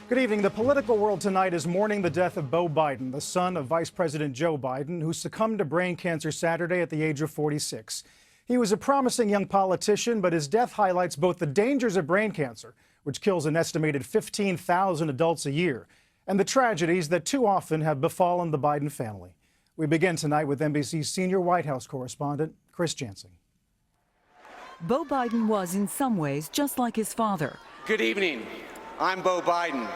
Good evening. The political world tonight is mourning the death of Beau Biden, the son of Vice President Joe Biden, who succumbed to brain cancer Saturday at the age of 46. He was a promising young politician, but his death highlights both the dangers of brain cancer, which kills an estimated 15,000 adults a year, and the tragedies that too often have befallen the Biden family. We begin tonight with NBC's senior White House correspondent, Chris Jansen. Beau Biden was in some ways just like his father. Good evening. I'm Beau Biden,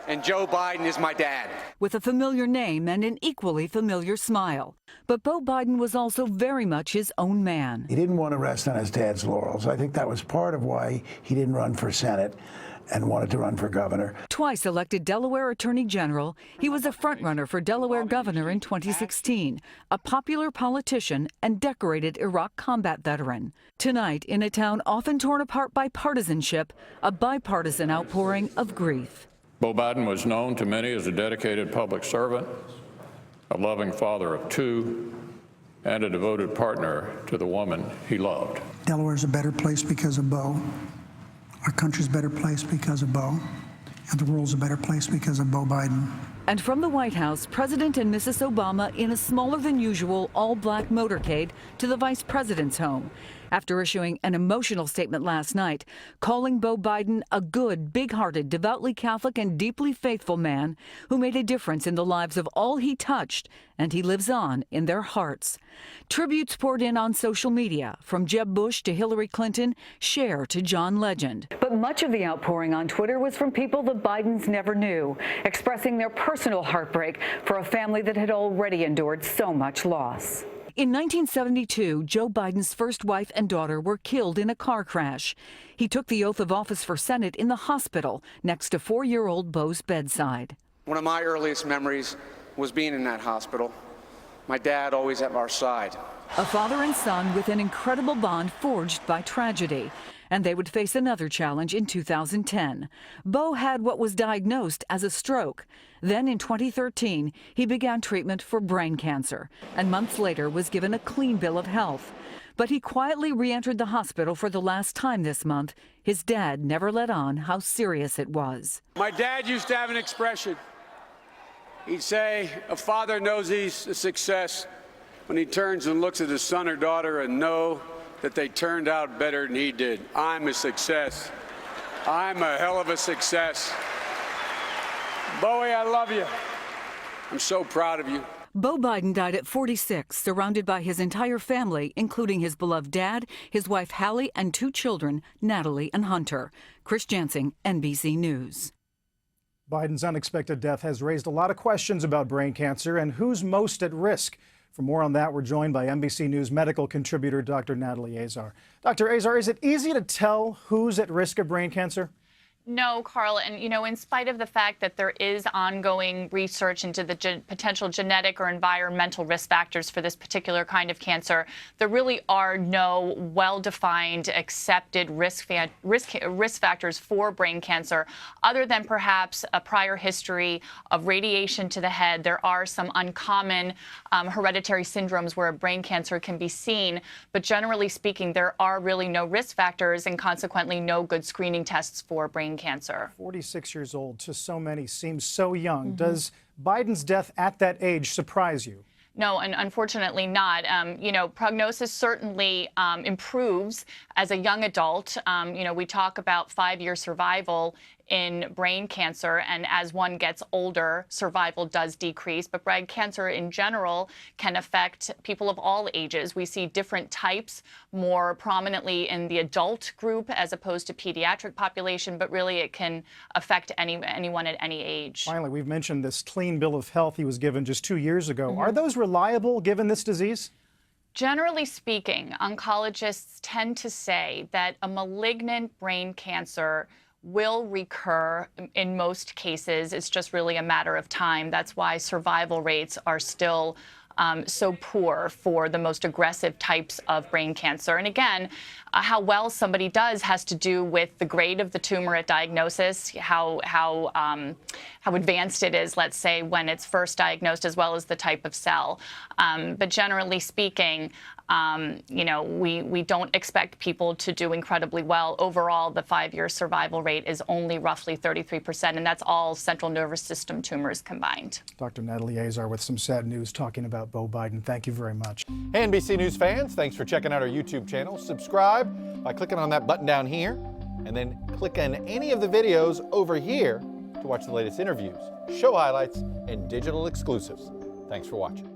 and Joe Biden is my dad. With a familiar name and an equally familiar smile. But Beau Biden was also very much his own man. He didn't want to rest on his dad's laurels. I think that was part of why he didn't run for Senate and wanted to run for governor. Twice elected Delaware Attorney General, he was a frontrunner for Delaware governor in 2016, a popular politician and decorated Iraq combat veteran. Tonight, in a town often torn apart by partisanship, a bipartisan outpouring of grief. Beau Biden was known to many as a dedicated public servant, a loving father of two, and a devoted partner to the woman he loved. Delaware's a better place because of Beau. Our country's a better place because of Beau, and the world's a better place because of Beau Biden. And from the White House, President and Mrs. Obama in a smaller than usual all-black motorcade to the vice president's home, after issuing an emotional statement last night, calling Beau Biden a good, big-hearted, devoutly Catholic and deeply faithful man who made a difference in the lives of all he touched, and he lives on in their hearts. Tributes poured in on social media, from Jeb Bush to Hillary Clinton, Cher to John Legend. But much of the outpouring on Twitter was from people the Bidens never knew, expressing their personal heartbreak for a family that had already endured so much loss. In 1972, Joe Biden's first wife and daughter were killed in a car crash. He took the oath of office for Senate in the hospital next to 4-year-old Beau's bedside. One of my earliest memories was being in that hospital. My dad always at our side. A father and son with an incredible bond forged by tragedy. And they would face another challenge in 2010. Beau had what was diagnosed as a stroke. Then in 2013, he began treatment for brain cancer, and months later was given a clean bill of health. But he quietly re-entered the hospital for the last time this month. His dad never let on how serious it was. My dad used to have an expression. He'd say, a father knows he's a success when he turns and looks at his son or daughter and know that they turned out better than he did. I'm a success. I'm a hell of a success. Bowie, I love you. I'm so proud of you. Beau Biden died at 46, surrounded by his entire family, including his beloved dad, his wife Hallie, and 2 children, Natalie and Hunter. Chris Jansen, NBC News. Biden's unexpected death has raised a lot of questions about brain cancer and who's most at risk. For more on that, we're joined by NBC News medical contributor Dr. Natalie Azar. Dr. Azar, is it easy to tell who's at risk of brain cancer? No, Carl, and in spite of the fact that there is ongoing research into the potential genetic or environmental risk factors for this particular kind of cancer, there really are no well-defined, accepted risk factors for brain cancer, other than perhaps a prior history of radiation to the head. There are some uncommon hereditary syndromes where brain cancer can be seen, but generally speaking, there are really no risk factors and consequently no good screening tests for brain cancer. 46 years old to so many seems so young. Does Biden's death at that age surprise you? No, and unfortunately not. Prognosis certainly improves as a young adult. We talk about 5-year survival in brain cancer, and as one gets older, survival does decrease. But brain cancer in general can affect people of all ages. We see different types more prominently in the adult group as opposed to pediatric population, but really it can affect anyone at any age. Finally, we've mentioned this clean bill of health he was given just 2 years ago. Are those reliable given this disease? Generally speaking, oncologists tend to say that a malignant brain cancer will recur in most cases. It's just really a matter of time. That's why survival rates are still so poor for the most aggressive types of brain cancer. And again, how well somebody does has to do with the grade of the tumor at diagnosis, how how advanced it is, let's say, when it's first diagnosed, as well as the type of cell. But generally speaking, we don't expect people to do incredibly well. Overall, the 5-year survival rate is only roughly 33%, and that's all central nervous system tumors combined. Dr. Natalie Azar with some sad news talking about Beau Biden. Thank you very much. Hey, NBC News fans, thanks for checking out our YouTube channel. Subscribe by clicking on that button down here, and then click on any of the videos over here to watch the latest interviews, show highlights, and digital exclusives. Thanks for watching.